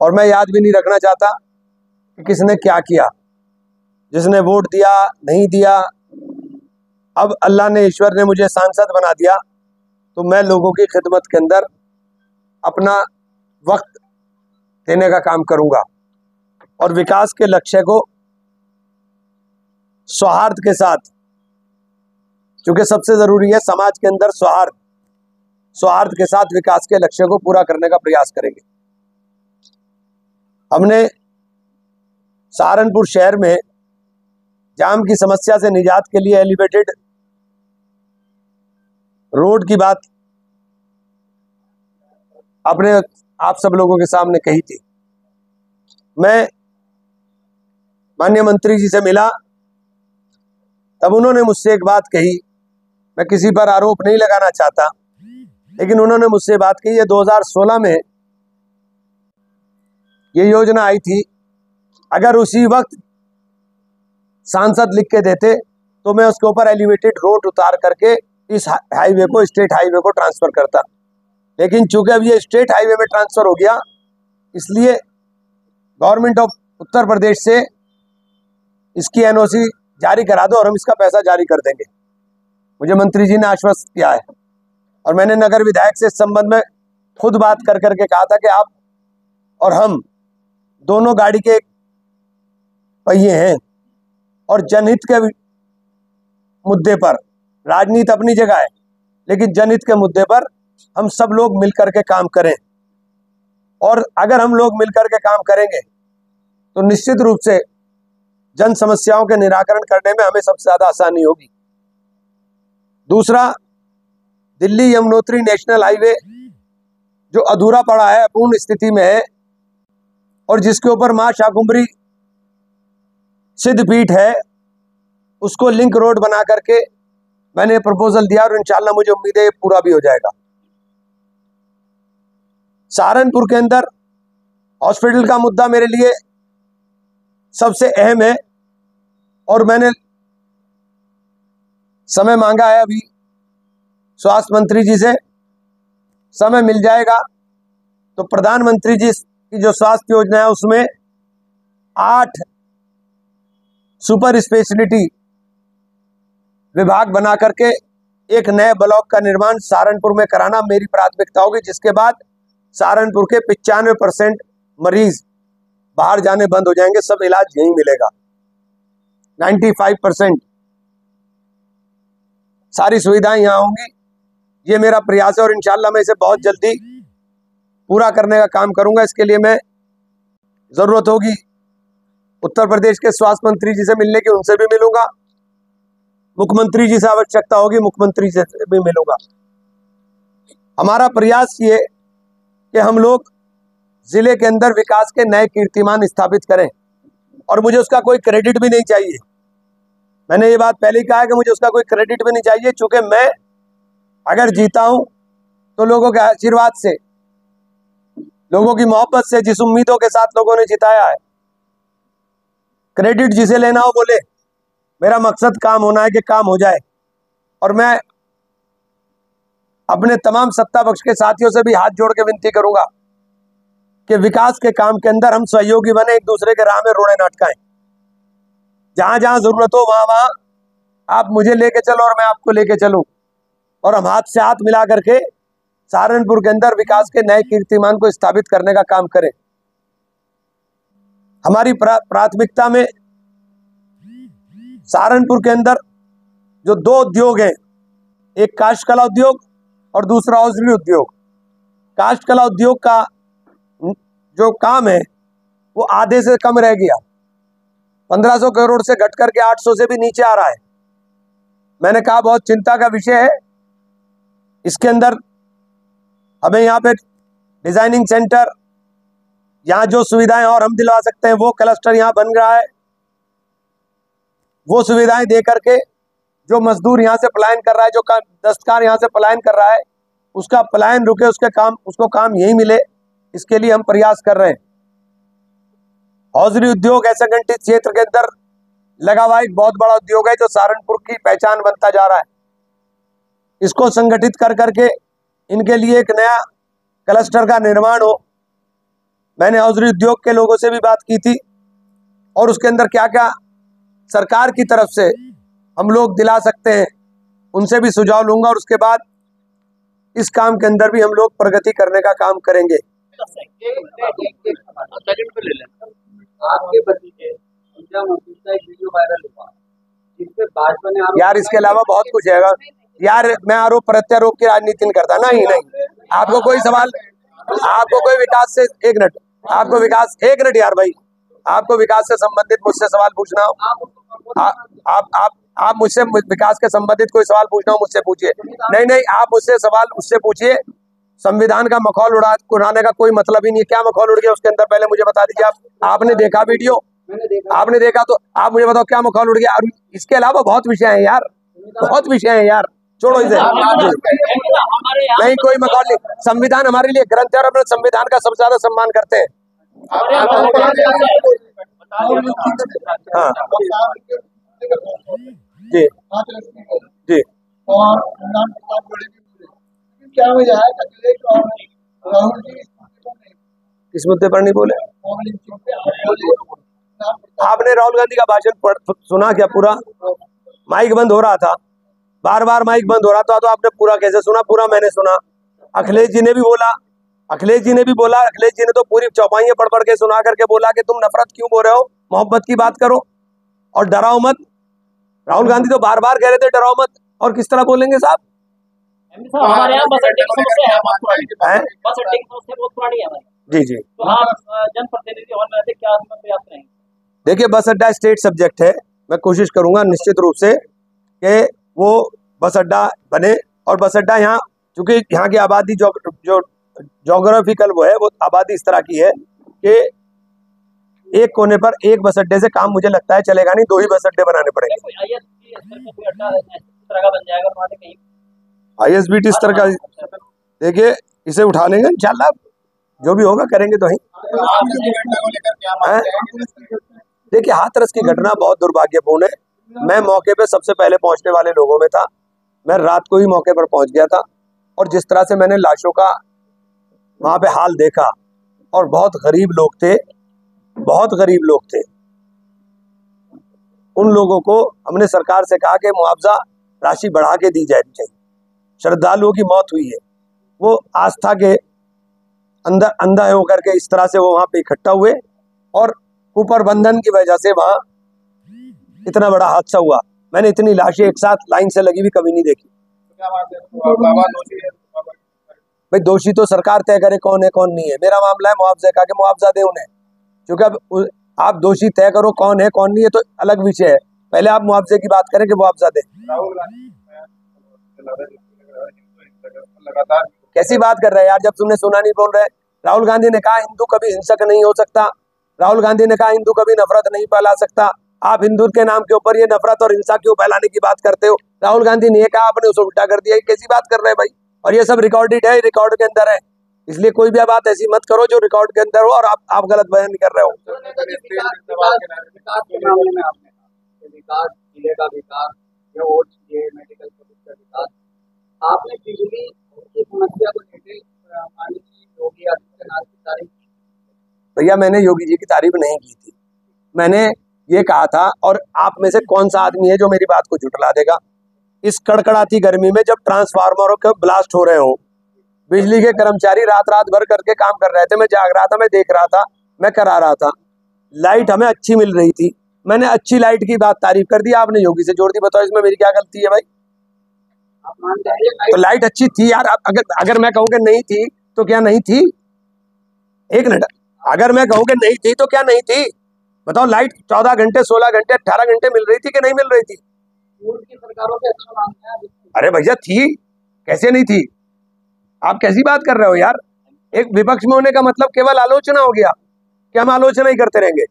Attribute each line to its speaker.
Speaker 1: और मैं याद भी नहीं रखना चाहता कि किसने क्या किया, जिसने वोट दिया नहीं दिया। अब अल्लाह ने, ईश्वर ने मुझे सांसद बना दिया, तो मैं लोगों की खिदमत के अंदर अपना वक्त देने का काम करूंगा और विकास के लक्ष्य को सौहार्द के साथ, क्योंकि सबसे जरूरी है समाज के अंदर सौहार्द के साथ विकास के लक्ष्य को पूरा करने का प्रयास करेंगे। हमने सहारनपुर शहर में जाम की समस्या से निजात के लिए एलिवेटेड रोड की बात अपने आप सब लोगों के सामने कही थी। मैं माननीय मंत्री जी से मिला, तब उन्होंने मुझसे एक बात कही, मैं किसी पर आरोप नहीं लगाना चाहता, लेकिन उन्होंने मुझसे बात कही, ये 2016 में ये योजना आई थी, अगर उसी वक्त सांसद लिख के देते तो मैं उसके ऊपर एलिवेटेड रोड उतार करके इस हाईवे को, स्टेट हाईवे को ट्रांसफर करता। लेकिन चूंकि अब ये स्टेट हाईवे में ट्रांसफर हो गया, इसलिए गवर्नमेंट ऑफ उत्तर प्रदेश से इसकी एनओसी जारी करा दो और हम इसका पैसा जारी कर देंगे। मुझे मंत्री जी ने आश्वस्त किया है और मैंने नगर विधायक से इस संबंध में खुद बात कर करके कहा था कि आप और हम दोनों गाड़ी के पहिए हैं और जनहित के मुद्दे पर, राजनीति अपनी जगह है, लेकिन जनहित के मुद्दे पर हम सब लोग मिलकर के काम करें। और अगर हम लोग मिलकर के काम करेंगे तो निश्चित रूप से जन समस्याओं के निराकरण करने में हमें सबसे ज्यादा आसानी होगी। दूसरा, दिल्ली यमुनोत्री नेशनल हाईवे जो अधूरा पड़ा है, अपूर्ण स्थिति में है, और जिसके ऊपर मां शाकुंभरी सिद्धपीठ है, उसको लिंक रोड बना करके मैंने प्रपोजल दिया और इंशाल्लाह मुझे उम्मीद है ये पूरा भी हो जाएगा। सहारनपुर के अंदर हॉस्पिटल का मुद्दा मेरे लिए सबसे अहम है और मैंने समय मांगा है अभी स्वास्थ्य मंत्री जी से। समय मिल जाएगा तो प्रधानमंत्री जी की जो स्वास्थ्य योजना है उसमें 8 सुपर स्पेशलिटी विभाग बना करके एक नए ब्लॉक का निर्माण सहारनपुर में कराना मेरी प्राथमिकता होगी, जिसके बाद सहारनपुर के 95% मरीज बाहर जाने बंद हो जाएंगे, सब इलाज यहीं मिलेगा। 95% सारी सुविधाएं यहाँ होंगी। ये मेरा प्रयास है और इंशाल्लाह मैं इसे बहुत जल्दी पूरा करने का काम करूंगा। इसके लिए मैं, जरूरत होगी उत्तर प्रदेश के स्वास्थ्य मंत्री जी से मिलने की, उनसे भी मिलूंगा। मुख्यमंत्री जी से आवश्यकता होगी, मुख्यमंत्री से भी मिलूंगा। हमारा प्रयास ये कि हम लोग जिले के अंदर विकास के नए कीर्तिमान स्थापित करें और मुझे उसका कोई क्रेडिट भी नहीं चाहिए। मैंने ये बात पहले ही कहा है कि मुझे उसका कोई क्रेडिट भी नहीं चाहिए, चूंकि मैं अगर जीता हूं तो लोगों के आशीर्वाद से, लोगों की मोहब्बत से, जिस उम्मीदों के साथ लोगों ने जिताया है। क्रेडिट जिसे लेना हो बोले, मेरा मकसद काम होना है कि काम हो जाए। और मैं अपने तमाम सत्ता पक्ष के साथियों से भी हाथ जोड़ के विनती करूंगा कि विकास के काम के अंदर हम सहयोगी बने, एक दूसरे के राह में रोड़े न अटकाएं। जहां जहां जरूरत हो वहां वहां आप मुझे लेके चलो और मैं आपको लेके चलूं, और हम हाथ से हाथ मिला करके सहारनपुर के अंदर विकास के नए कीर्तिमान को स्थापित करने का काम करें। हमारी प्राथमिकता में सहारनपुर के अंदर जो 2 उद्योग हैं, एक काष्ठ कला उद्योग और दूसरा औषधि उद्योग। काष्ठ कला उद्योग का जो काम है वो आधे से कम रह गया, 1500 करोड़ से घट करके 800 से भी नीचे आ रहा है। मैंने कहा बहुत चिंता का विषय है। इसके अंदर हमें यहाँ पे डिजाइनिंग सेंटर, यहाँ जो सुविधाएं और हम दिलवा सकते हैं वो क्लस्टर यहाँ बन रहा है। वो सुविधाएं दे करके जो मजदूर यहाँ से पलायन कर रहा है, जो दस्तकार यहाँ से पलायन कर रहा है, उसका पलायन रुके, उसको काम यही मिले, इसके लिए हम प्रयास कर रहे हैं। हौजरी उद्योग असंगठित क्षेत्र के अंदर लगा हुआ एक बहुत बड़ा उद्योग है जो सहारनपुर की पहचान बनता जा रहा है। इसको संगठित कर करके इनके लिए एक नया क्लस्टर का निर्माण हो। मैंने हौजरी उद्योग के लोगों से भी बात की थी और उसके अंदर क्या क्या सरकार की तरफ से हम लोग दिला सकते हैं उनसे भी सुझाव लूंगा और उसके बाद इस काम के अंदर भी हम लोग प्रगति करने का काम करेंगे।
Speaker 2: आपके भतीजे वीडियो वायरल हुआ जिसपे भाजपा ने
Speaker 1: यार इसके अलावा बहुत कुछ है यार। मैं आरोप प्रत्यारोप की राजनीति नहीं करता। नहीं आपको कोई सवाल, आपको कोई विकास से एक मिनट, आपको विकास एक मिनट यार भाई, आपको विकास से संबंधित मुझसे सवाल पूछना हो आप मुझसे विकास के संबंधित कोई सवाल पूछना हो मुझसे पूछिए। नहीं आप मुझसे सवाल उससे पूछिए। संविधान का मखौल उड़ाने का कोई मतलब ही नहीं है। क्या मखौल उड़ गया उसके अंदर, पहले मुझे बता दीजिए। आपने देखा वीडियो, आपने देखा तो आप मुझे बताओ क्या मखौल उड़ गया। और इसके अलावा बहुत विषय हैं यार, बहुत विषय हैं यार, छोड़ो इसे। नहीं कोई मखौल नहीं, संविधान हमारे लिए ग्रंथ है और अपने संविधान का सबसे ज्यादा सम्मान करते हैं। हाँ जी जी।
Speaker 2: और क्या वजह है राहुल जी
Speaker 1: किस मुद्दे पर नहीं बोले? आपने राहुल गांधी का भाषण सुना क्या पूरा? माइक बंद हो रहा था, बार बार माइक बंद हो रहा था, तो आपने पूरा कैसे सुना? पूरा मैंने सुना। अखिलेश जी ने भी बोला, अखिलेश जी ने तो पूरी चौपाइयां पढ़ के सुना करके बोला कि तुम नफरत क्यों बोल रहे हो, मोहब्बत की बात करो और डराओ मत। राहुल गांधी तो बार बार कह रहे थे डराओ मत, और किस तरह बोलेंगे साहब?
Speaker 3: हमारे यहाँ बस अड्डे की समस्या है बहुत पुरानी है।
Speaker 1: जी जी।
Speaker 3: तो आप जनप्रतिनिधि होने से क्या प्रयास करेंगे?
Speaker 1: देखिए बस अड्डा स्टेट सब्जेक्ट है, मैं कोशिश करूंगा निश्चित रूप से कि वो बस अड्डा बने। और बस अड्डा यहाँ, चूंकि यहाँ की आबादी जो जोग्राफिकल वो है, वो आबादी इस तरह की है कि एक कोने पर एक बस अड्डे से काम मुझे लगता है चलेगा नहीं, 2 ही बस अड्डे बनाने पड़ेंगे। ISBT स्तर का देखिए इसे उठा लेंगे इंशाल्लाह, जो भी होगा करेंगे तो ही। देखिए हाथरस की घटना बहुत दुर्भाग्यपूर्ण है। मैं मौके पे सबसे पहले पहुंचने वाले लोगों में था, मैं रात को ही मौके पर पहुंच गया था और जिस तरह से मैंने लाशों का वहां पे हाल देखा, और बहुत गरीब लोग थे, बहुत गरीब लोग थे। उन लोगों को हमने सरकार से कहा कि मुआवजा राशि बढ़ा के दी जानी चाहिए। श्रद्धालुओं की मौत हुई है, वो आस्था के अंदर अंधा होकर के इस तरह से वो वहां पे इकट्ठा हुए और कुप्रबंधन की वजह से वहां इतना बड़ा हादसा हुआ। मैंने इतनी लाशें एक साथ लाइन से लगी हुई कभी नहीं देखी। भाई दोषी तो सरकार तय करे कौन है कौन नहीं है। मेरा मामला है मुआवजे का, कि मुआवजा दे उन्हें, क्योंकि अब आप दोषी तय करो कौन है कौन नहीं है तो अलग विषय है, पहले आप मुआवजे की बात करें कि मुआवजा दे। कैसी बात कर रहे हैं यार, जब तुमने सुना नहीं बोल रहे। राहुल गांधी ने कहा हिंदू कभी हिंसक नहीं हो सकता, राहुल गांधी ने कहा हिंदू कभी नफरत नहीं फैला सकता। आप हिंदू के नाम के ऊपर ये नफरत और हिंसा क्यों फैलाने की बात करते हो? राहुल गांधी ने कहा, आपने उसे उल्टा कर दिया। कैसी बात कर रहे हैं भाई? और ये सब रिकॉर्डेड है, रिकॉर्ड के अंदर है, इसलिए कोई भी बात ऐसी मत करो जो रिकॉर्ड के अंदर हो और आप गलत बयान कर रहे हो।
Speaker 2: आपने बिजली की समस्या को लेकर योगी आदित्यनाथ की तारीफ की?
Speaker 1: भैया मैंने योगी जी की तारीफ नहीं की थी, मैंने ये कहा था, और आप में से कौन सा आदमी है जो मेरी बात को झुठला देगा? इस कड़कड़ाती गर्मी में जब ट्रांसफार्मरों के ब्लास्ट हो रहे हो, बिजली के कर्मचारी रात भर करके काम कर रहे थे, मैं जाग रहा था, मैं देख रहा था, मैं करा रहा था, लाइट हमें अच्छी मिल रही थी, मैंने अच्छी लाइट की बात तारीफ कर दी, आपने योगी से जोड़ दी। बताओ इसमें मेरी क्या गलती है भाई? तो लाइट अच्छी थी यार, अगर मैं कहूँ कि नहीं थी तो क्या नहीं थी? एक मिनट, अगर मैं कहूँ कि नहीं थी तो क्या नहीं थी? बताओ, लाइट 14 घंटे 16 घंटे 18 घंटे मिल रही थी कि नहीं मिल रही थी? अरे भैया थी, कैसे नहीं थी? आप कैसी बात कर रहे हो यार? एक विपक्ष में होने का मतलब केवल आलोचना हो गया कि हम आलोचना ही करते रहेंगे?